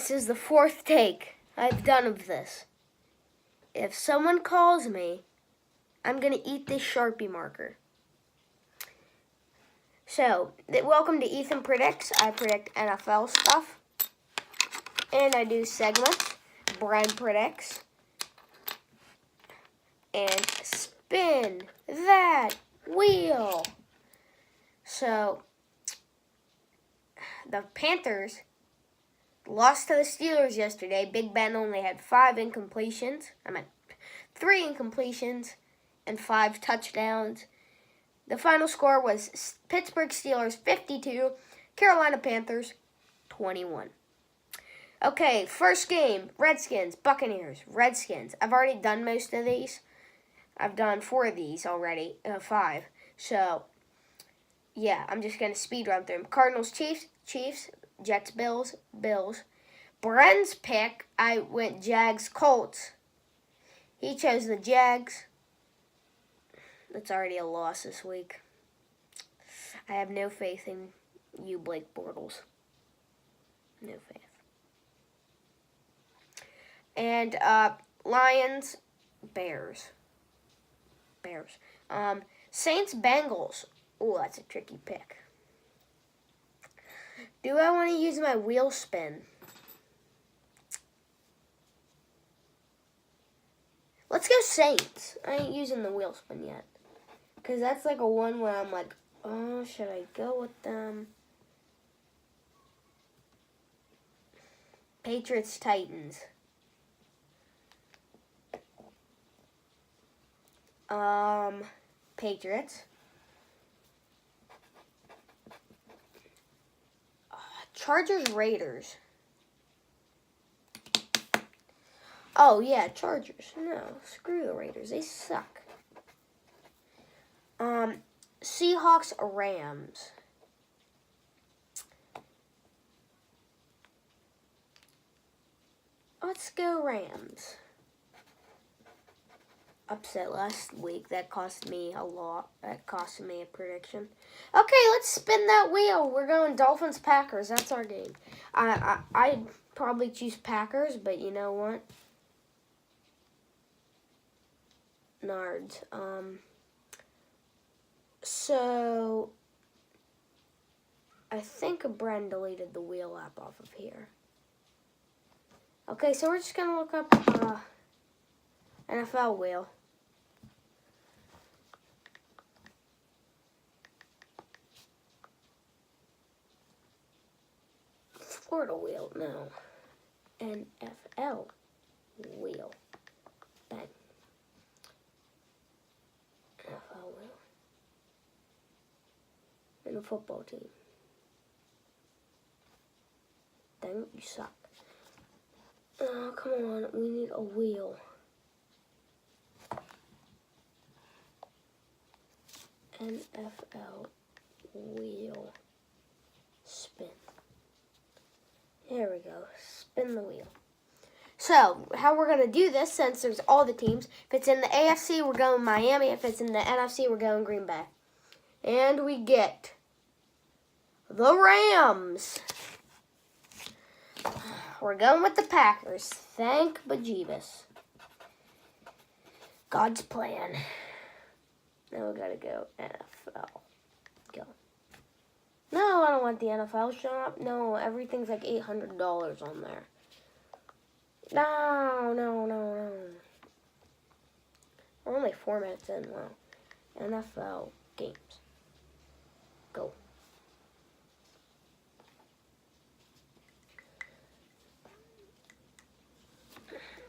This is the 4th take I've done of this. If someone calls me, I'm going to eat this Sharpie marker. So, welcome to Ethan Predicts. I predict NFL stuff. And I do segments. Brian Predicts. And spin that wheel. So, the Panthers lost to the Steelers yesterday. Big Ben only had 3 incompletions and 5 touchdowns. The final score was Pittsburgh Steelers 52, Carolina Panthers 21. Okay, first game, Redskins, Buccaneers, Redskins. I've already done most of these. I've done 4 of these already, 5. So, yeah, I'm just going to speed run through them. Cardinals, Chiefs, Jets, Bills. Bren's pick, I went Jags, Colts. He chose the Jags. That's already a loss this week. I have no faith in you, Blake Bortles. No faith. And Lions, Bears. Saints, Bengals. Oh, that's a tricky pick. Do I want to use my wheel spin? Let's go Saints. I ain't using the wheel spin yet. Because that's like a one where I'm like, oh, should I go with them? Patriots, Titans. Patriots. Chargers, Raiders. Oh, yeah, Chargers. No, screw the Raiders. They suck. Seahawks, Rams. Let's go Rams. Upset last week. That cost me a lot. That cost me a prediction. Okay, let's spin that wheel. We're going Dolphins, Packers. That's our game. I'd probably choose Packers, but you know what? Nards. So I think Bren deleted the wheel app off of here. Okay, so we're just gonna look up NFL wheel. Florida wheel, no. NFL wheel. Bang. NFL wheel. And a football team. Dang it, you suck. Oh, come on, we need a wheel. NFL wheel. Spin. There we go. Spin the wheel. So, how we're going to do this, since there's all the teams, if it's in the AFC, we're going Miami. If it's in the NFC, we're going Green Bay. And we get the Rams. We're going with the Packers. Thank bejeebus. God's plan. Now we got to go NFL. Go. No, I don't want the NFL shop. No, everything's like $800 on there. No. We're only 4 minutes in. Wow. NFL games. Go.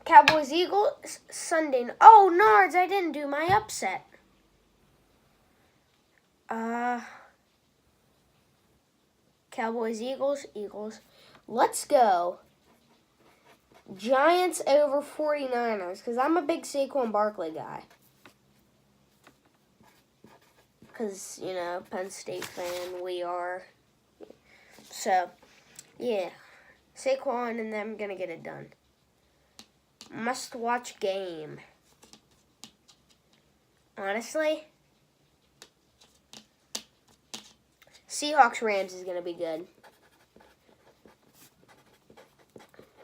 Cowboys, Eagles, Sunday. Oh, Nards, I didn't do my upset. Cowboys, Eagles. Let's go. Giants over 49ers, because I'm a big Saquon Barkley guy. Because, you know, Penn State fan, we are. So, yeah. Saquon and them going to get it done. Must-watch game. Honestly, Seahawks Rams is going to be good.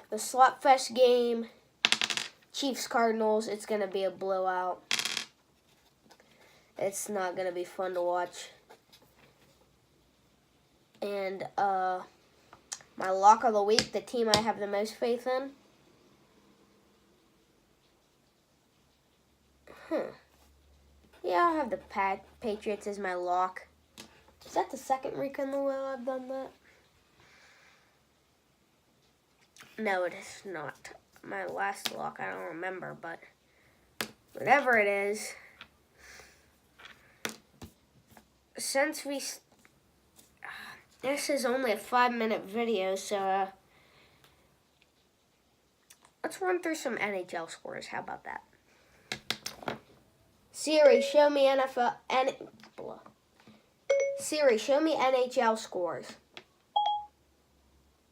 The Slugfest game, Chiefs-Cardinals, it's going to be a blowout. It's not going to be fun to watch. And my lock of the week, the team I have the most faith in. Yeah, I'll have the Patriots as my lock. Is that the second week in a row I've done that? No, it is not. My last lock, I don't remember, but whatever it is, since this is only a 5-minute video, so let's run through some NHL scores. How about that? Siri, show me Siri, show me NHL scores.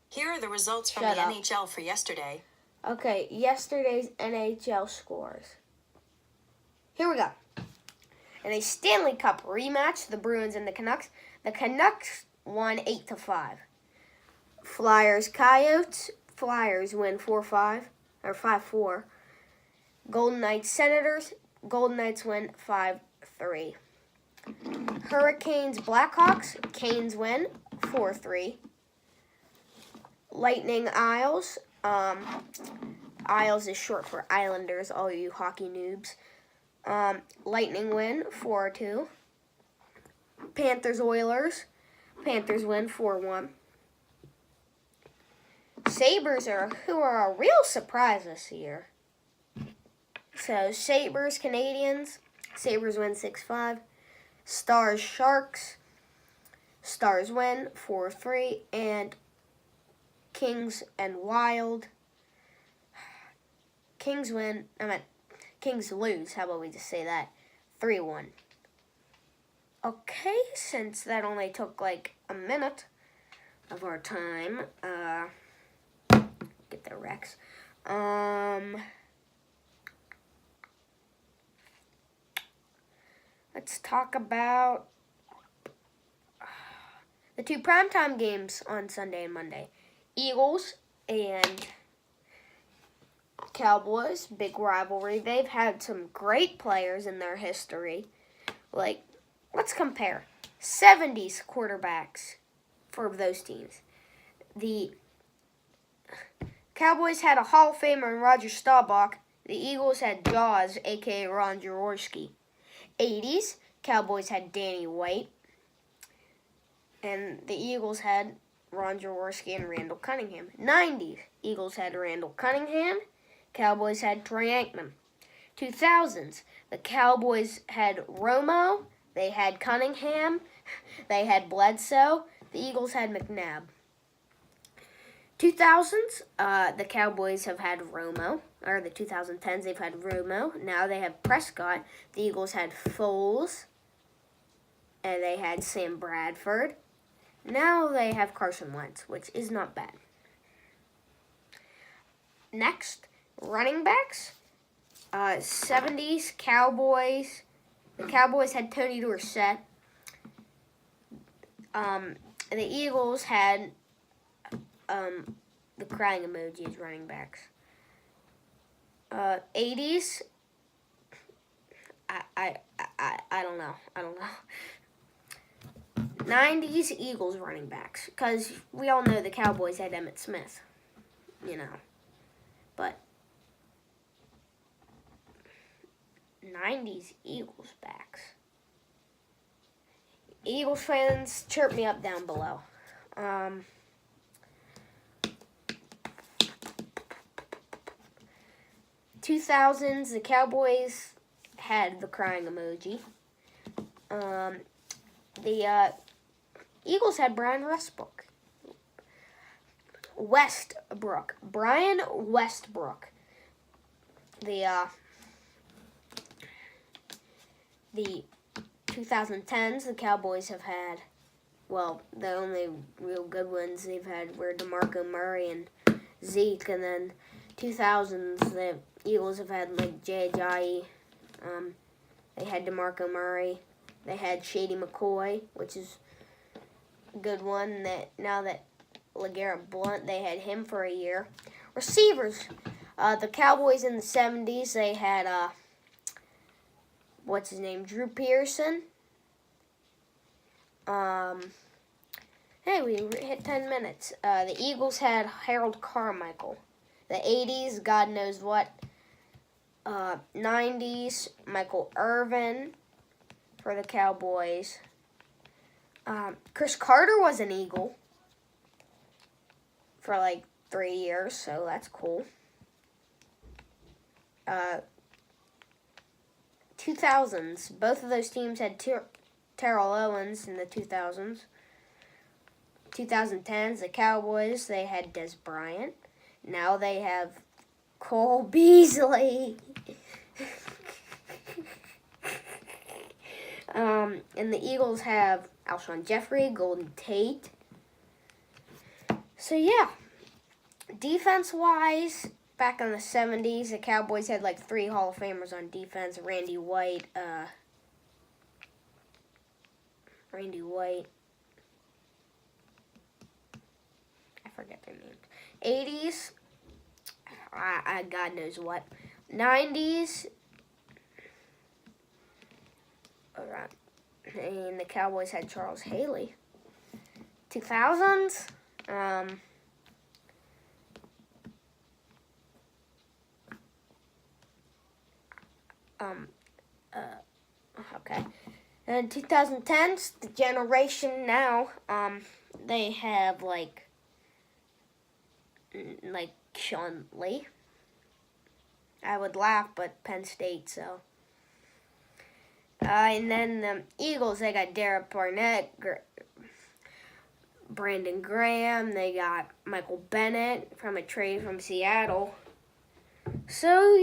Here are the results from the NHL for yesterday. Okay, yesterday's NHL scores. Here we go. In a Stanley Cup rematch, the Bruins and the Canucks. The Canucks won 8-5. Flyers, Coyotes. Flyers win 4-5 or 5-4. Golden Knights, Senators. Golden Knights win 5-3. Hurricanes, Blackhawks. Canes win 4-3. Lightning, Isles. Isles is short for Islanders, all you hockey noobs. Lightning win 4-2. Panthers, Oilers. Panthers win 4-1. Sabres who are a real surprise this year. So Sabres, Canadians. Sabres win 6-5. Stars, Sharks. Stars win 4-3. And Kings and Wild. Kings lose. How about we just say that? 3-1. Okay, since that only took like a minute of our time, get the Rex. Let's talk about the two primetime games on Sunday and Monday. Eagles and Cowboys, big rivalry. They've had some great players in their history. Like, let's compare 70s quarterbacks for those teams. The Cowboys had a Hall of Famer in Roger Staubach. The Eagles had Jaws, a.k.a. Ron Jaworski. 80s, Cowboys had Danny White. And the Eagles had Ron Jaworski and Randall Cunningham. 90s, Eagles had Randall Cunningham. Cowboys had Troy Aikman. 2000s, the Cowboys had Romo. They had Cunningham. They had Bledsoe. The Eagles had McNabb. 2000s, the Cowboys have had Romo. Or the 2010s, they've had Romo. Now they have Prescott. The Eagles had Foles. And they had Sam Bradford. Now they have Carson Wentz, which is not bad. Next, running backs. 70s, Cowboys. The Cowboys had Tony Dorsett. The Eagles had the crying emoji as running backs. 80s. I don't know. 90s Eagles running backs, because we all know the Cowboys had Emmitt Smith, but 90s Eagles backs. Eagles fans, chirp me up down below. 2000s, the Cowboys had the crying emoji. The Eagles had Brian Westbrook. Brian Westbrook. The 2010s, the Cowboys have had, well, the only real good ones they've had were DeMarco Murray and Zeke, and then 2000s, the Eagles have had like Jay Ajayi. They had DeMarco Murray. They had Shady McCoy, which is a good one. Now that LeGarrette Blount. They had him for a year. Receivers. The Cowboys in the 70s, they had, what's his name? Drew Pearson. Hey, we hit 10 minutes. The Eagles had Harold Carmichael. The 80s, God knows what. 90s, Michael Irvin for the Cowboys. Chris Carter was an Eagle for like 3 years, so that's cool. 2000s, both of those teams had Terrell Owens in the 2000s. 2010s, the Cowboys, they had Des Bryant. Now they have Cole Beasley. And the Eagles have Alshon Jeffrey, Golden Tate. So yeah, defense-wise, back in the 70s, the Cowboys had like 3 Hall of Famers on defense. Randy White. I forget their names. 80s, I God knows what. 90s, and the Cowboys had Charles Haley. 2000s, okay. And 2010s, the generation now, they have like Sean Lee. I would laugh, but Penn State, so. And then the Eagles, they got Derek Barnett, Brandon Graham. They got Michael Bennett from a trade from Seattle. So,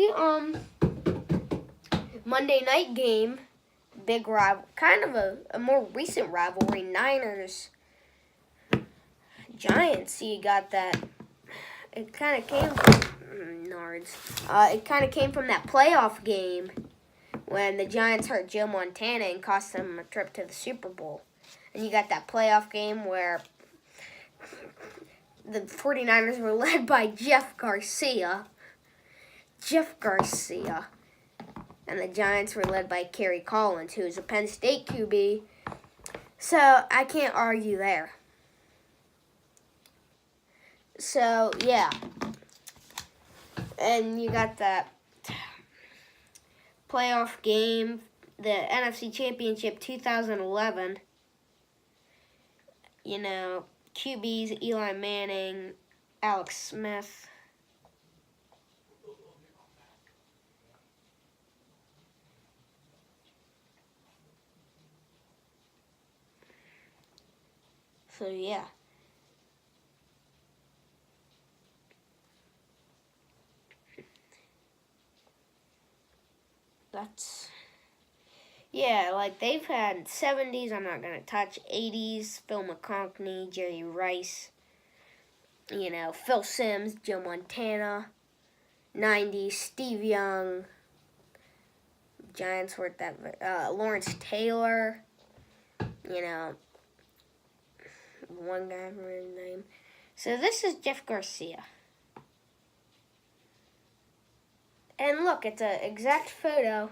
Monday night game, big rival, kind of a more recent rivalry, Niners, Giants. So you got that. It kind of came from It kind of came from that playoff game when the Giants hurt Joe Montana and cost them a trip to the Super Bowl. And you got that playoff game where the 49ers were led by Jeff Garcia. And the Giants were led by Kerry Collins, who is a Penn State QB. So I can't argue there. So, yeah. And you got that playoff game, the NFC Championship 2011. You know, QBs, Eli Manning, Alex Smith. So, yeah. Like they've had 70s, I'm not going to touch. 80s, Phil McConkey, Jerry Rice, Phil Simms, Joe Montana. 90s, Steve Young. Giants weren't that, Lawrence Taylor. One guy, I remember his name. So this is Jeff Garcia. And look, it's an exact photo.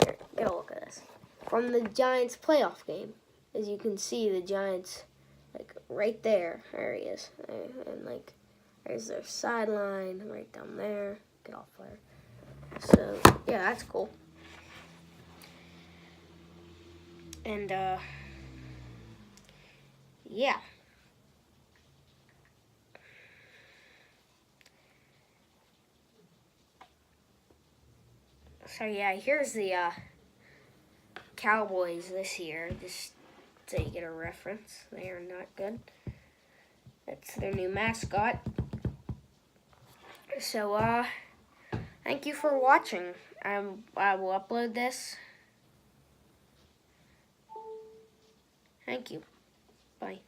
Here, get a look at this. From the Giants playoff game. As you can see, the Giants, right there. There he is. And, there's their sideline right down there. Get off there. So, yeah, that's cool. And, yeah. So, yeah, here's the Cowboys this year, just so you get a reference. They are not good. That's their new mascot. So, thank you for watching. I will upload this. Thank you. Bye.